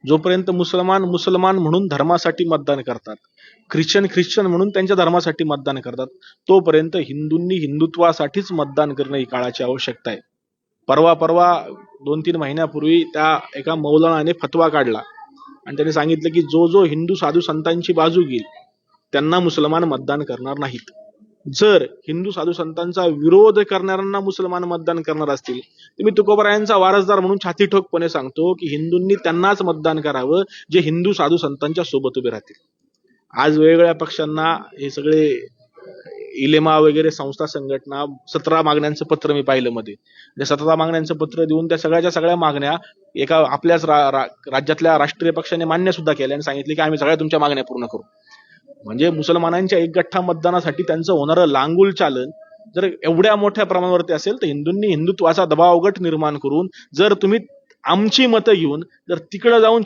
जोपर्यंत मुसलमान मुसलमान म्हणून धर्मासाठी मतदान करतात, ख्रिश्चन ख्रिश्चन म्हणून त्यांच्या धर्मासाठी मतदान करतात, तोपर्यंत हिंदूंनी हिंदुत्वासाठीच मतदान करणं ही काळाची आवश्यकता आहे. परवा परवा 2-3 महिन्यापूर्वी त्या एका मौलानाने फतवा काढला आणि त्यांनी सांगितलं की जो जो हिंदू साधू संतांची बाजू घेईल त्यांना मुसलमान मतदान करणार नाहीत. जर हिंदू साधू संतांचा विरोध करणाऱ्यांना मुसलमान मतदान करणार असतील तर मी तुकोबरायांचा वारसदार म्हणून छाती ठोकपणे सांगतो की हिंदूंनी त्यांनाच मतदान करावं जे हिंदू साधू संतांच्या सोबत उभे राहतील. आज वेगवेगळ्या पक्षांना हे सगळे इलेमा वगैरे संस्था संघटना 17 मागण्यांचं पत्र मी पाहिलं मध्ये. त्या 17 मागण्यांचं पत्र देऊन त्या सगळ्याच्या सगळ्या मागण्या एका आपल्याच राज्यातल्या राष्ट्रीय पक्षाने मान्य सुद्धा केल्या आणि सांगितले की आम्ही सगळ्या तुमच्या मागण्या पूर्ण करू. म्हणजे मुसलमानांच्या एकगठ्ठा मतदानासाठी त्यांचं होणारं लांगुल चालन जर एवढ्या मोठ्या प्रमाणावरती असेल तर हिंदूंनी हिंदुत्वाचा दबाव गट निर्माण करून जर तुम्ही आमची मतं घेऊन जर तिकडे जाऊन